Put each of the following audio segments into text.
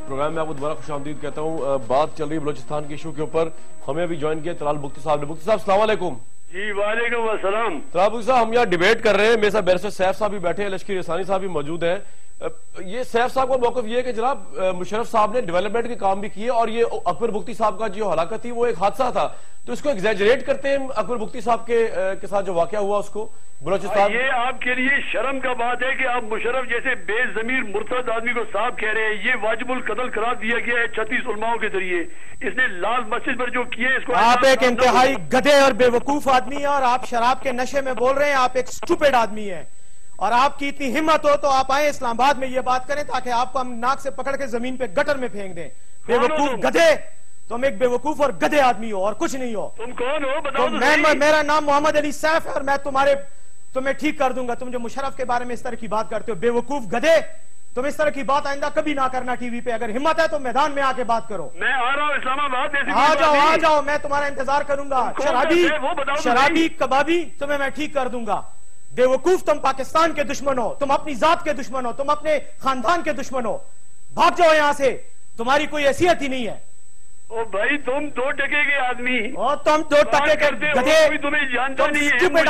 Programme میں آپ کو دوبارہ خوش آمدید کہتا ہوں. بات چل رہی ہے بلوچستان کے ایشو کے اوپر. ہمیں ابھی جوائن کیا طلال بگٹی صاحب نے. بگٹی صاحب السلام علیکم. جی وعلیکم السلام. طلال بگٹی صاحب ہم یہاں ڈیبیٹ کر رہے ہیں. میرے ساتھ بیرسٹر سیف صاحب بھی بیٹھے ہیں, لشکری رسانی صاحب بھی موجود ہیں. یہ سیف صاحب کا موقف یہ ہے کہ جناب مشرف صاحب نے ڈیولپمنٹ کے کام بھی کیے اور یہ اکبر بگٹی صاحب کا جو ہلاکت تھی وہ ایک حادثہ تھا, تو اس کو ایگزیجریٹ کرتے ہیں اکبر بگٹی صاحب کے ساتھ جو واقعہ ہوا اس کو بلوچستان. یہ آپ کے لیے شرم کا بات ہے کہ آپ مشرف جیسے بے ضمیر مرتد آدمی کو صاحب کہہ رہے ہیں. یہ واجب القتل قرار دیا گیا ہے 36 علماءوں کے ذریعے. اس نے لال مسجد پر جو کیے اس کو آپ ایک انتہائی گدھے اور بے وقوف آدمی ہیں اور آپ شراب کے نشے میں بول رہے ہیں. آپ ایک سٹوپڈ آدمی ہیں اور آپ کی اتنی ہمت ہو تو آپ آئیں اسلام آباد میں یہ بات کریں تاکہ آپ کو ہم ناک سے پکڑ کے زمین پہ گٹر میں پھینک دیں. بے وقوف گدھے, تم ایک بے وقوف اور گدھے آدمی ہو اور کچھ نہیں ہو. تم کون ہو بتاؤ تو صحیح. میرا نام محمد علی سیف ہے اور میں تمہیں ٹھیک کر دوں گا. تم جو مشرف کے بارے میں اس طرح کی بات کرتے ہو, بے وقوف گدھے, تم اس طرح کی بات آئندہ کبھی نہ کرنا ٹی وی پہ. اگر ہمت ہے تو میدان میں آ کے بات کرو. میں آ رہا ہوں اسلام آباد. آ جاؤ میں تمہارا انتظار کروں گا. شرابی کبابی تمہیں میں ٹھیک کر دوں گا. بے وقوف تم پاکستان کے دشمن ہو, تم اپنی ذات کے دشمن ہو, تم اپنے خاندان کے دشمن ہو. بھاگ جاؤ یہاں سے, تمہاری کوئی حیثیت ہی نہیں ہے. او بھائی تم 2 ٹکے کے آدمی, اور تم 2 ٹکے کے گدھے, تمہیں جانتا تم نہیں ہے. سٹوپڈ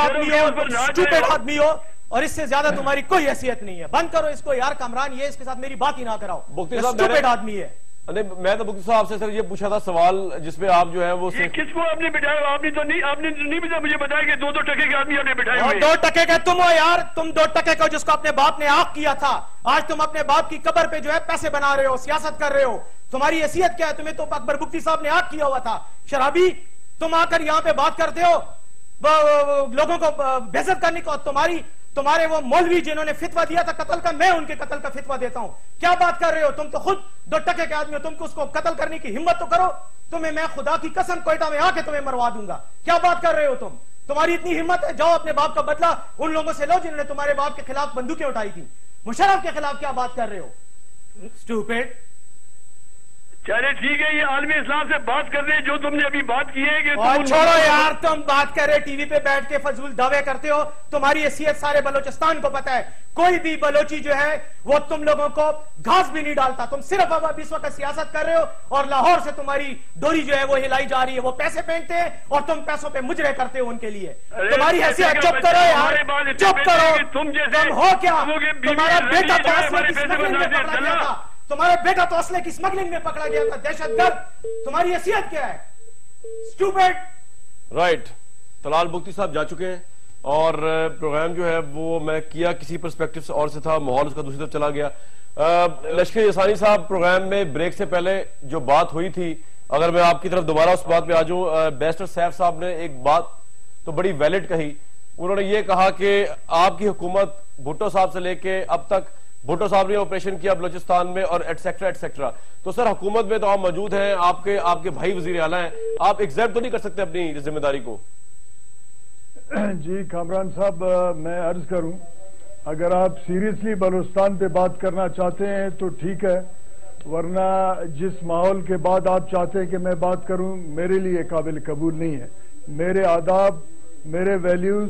آدمی ہو اور اس سے زیادہ تمہاری کوئی حیثیت نہیں ہے. بند کرو اس کو یار کامران, یہ اس کے ساتھ میری بات ہی نہ کراؤ. سٹوپڈ آدمی ہے. میں تو بگٹی صاحب سے صرف یہ پوچھا تھا سوال جس پہ آپ جو ہے وہ کس کو آپ نے بٹھایا. آپ نے نہیں مجھے بتایا کہ 2 ٹکے کے آدمی آپ نے بٹھائے ہوئے. 2 ٹکے کے تم ہو یار. تم 2 ٹکے کو جس کو اپنے باپ نے آگ کیا تھا, آج تم اپنے باپ کی قبر پہ جو ہے پیسے بنا رہے ہو, سیاست کر رہے ہو. تمہاری حیثیت کیا ہے؟ تمہیں تو اکبر بگٹی صاحب نے آگ کیا ہوا تھا. شرابی تم آ کر یہاں پہ بات کرتے ہو لوگوں کو بے عزت کرنے کو. تمہارے وہ مولوی جنہوں نے فتوہ دیا تھا قتل کا, میں ان کے قتل کا فتوہ دیتا ہوں. کیا بات کر رہے ہو؟ تم تو خود 2 ٹکے کے آدمی ہو. تم کو اس کو قتل کرنے کی ہمت تو کرو. تمہیں میں خدا کی قسم کوئٹہ میں آ کے تمہیں مروا دوں گا. کیا بات کر رہے ہو تمہاری اتنی ہمت ہے؟ جاؤ اپنے باپ کا بدلہ ان لوگوں سے لو جنہوں نے تمہارے باپ کے خلاف بندوقیں اٹھائی تھی. مشرف کے خلاف کیا بات کر رہے ہو؟ اسٹوپڈ. چلے ٹھیک ہے, یہ عالم اسلام سے بات کر رہے ہیں جو تم نے ابھی بات کی ہے کہ چھوڑو یار, تم بات کر رہے ٹی وی پہ بیٹھ کے فضول دعوے کرتے ہو. تمہاری حیثیت سارے بلوچستان کو پتا ہے. کوئی بھی بلوچی جو ہے وہ تم لوگوں کو گھاس بھی نہیں ڈالتا. تم صرف اب اس وقت سیاست کر رہے ہو اور لاہور سے تمہاری ڈوری جو ہے وہ ہلائی جا رہی ہے. وہ پیسے پھینکتے ہیں اور تم پیسوں پہ مجرے کرتے ہو ان کے لیے. تمہاری حیثیت, چپ کرو یار, چپ کرو. تم ہو کیا؟ تمہارا بیٹا تو اسلحے کی اسمگلنگ میں پکڑا گیا تھا. تمہارا بیٹا تو اسلحے کی اسمگلنگ میں پکڑا گیا تھا. دہشت گرد. تمہاری حیثیت کیا ہے؟ اسٹوپڈ. رائٹ. طلال بگٹی صاحب جا چکے ہیں اور پروگرام جو ہے وہ میں کیا کسی پرسپیکٹو سے اور سے تھا, ماحول اس کا دوسری طرف چلا گیا. لشکری رسانی صاحب پروگرام میں بریک سے پہلے جو بات ہوئی تھی, اگر میں آپ کی طرف دوبارہ اس بات پہ آ جاؤں, بیرسٹر سیف صاحب نے ایک بات تو بڑی ویلڈ کہی. انہوں نے یہ کہا کہ آپ کی حکومت بھٹو صاحب سے لے کے اب تک, بھٹو صاحب نے آپریشن کیا بلوچستان میں اور ایٹسیکٹرا ایٹسیکٹرا, تو سر حکومت میں تو آپ موجود ہیں, آپ کے بھائی وزیر اعلیٰ ہیں, آپ ایگزیپٹ تو نہیں کر سکتے اپنی ذمہ داری کو؟ جی کامران صاحب, میں عرض کروں, اگر آپ سیریسلی بلوچستان پہ بات کرنا چاہتے ہیں تو ٹھیک ہے, ورنہ جس ماحول کے بعد آپ چاہتے ہیں کہ میں بات کروں, میرے لیے قابل قبول نہیں ہے. میرے آداب, میرے ویلیوز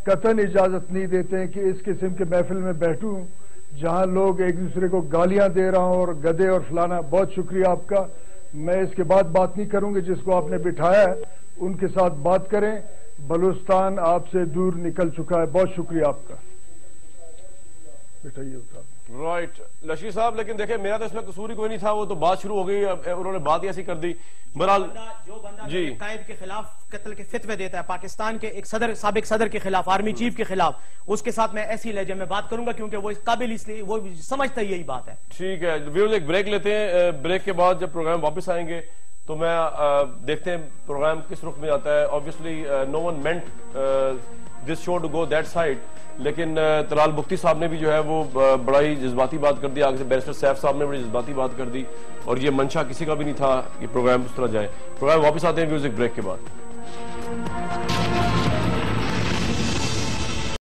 قطعاً اجازت نہیں دیتے ہیں کہ اس قسم کے محفل میں بیٹھوں جہاں لوگ ایک دوسرے کو گالیاں دے رہا ہوں اور گدے اور فلانا. بہت شکریہ آپ کا. میں اس کے بعد بات نہیں کروں گی. جس کو آپ نے بٹھایا ہے ان کے ساتھ بات کریں. بلوچستان آپ سے دور نکل چکا ہے. بہت شکریہ آپ کا. بٹھائیے صاحب. رائٹ لشکری صاحب, لیکن دیکھیں میرا تو اس میں قصور ہی کوئی نہیں تھا. وہ تو بات شروع ہو گئی, انہوں نے بات ہی ایسی کر دی. بہرحال جو بندہ قائد کے خلاف قتل کے فتوے دیتا ہے پاکستان کے ایک سابق صدر کے خلاف, آرمی چیف کے خلاف, اس کے ساتھ میں ایسی لہجے میں بات کروں گا کیونکہ وہ قابل اس لیے وہ سمجھتا یہی بات ہے. ٹھیک ہے ویورز, ایک بریک لیتے ہیں. بریک کے بعد جب پروگرام واپس آئیں گے تو میں دیکھتے ہیں پروگرام کس رخ میں آتا ہے. obviously no one meant this show to go that side, لیکن طلال بگٹی صاحب نے بھی جو ہے وہ بڑا ہی جذباتی بات کر دی. آگے سے بیرسٹر سیف صاحب نے بڑی جذباتی بات کر دی اور یہ منشا کسی کا بھی نہیں تھا کہ پروگرام اس طرح جائے. پروگرام واپس آتے ہیں میوزک بریک کے بعد.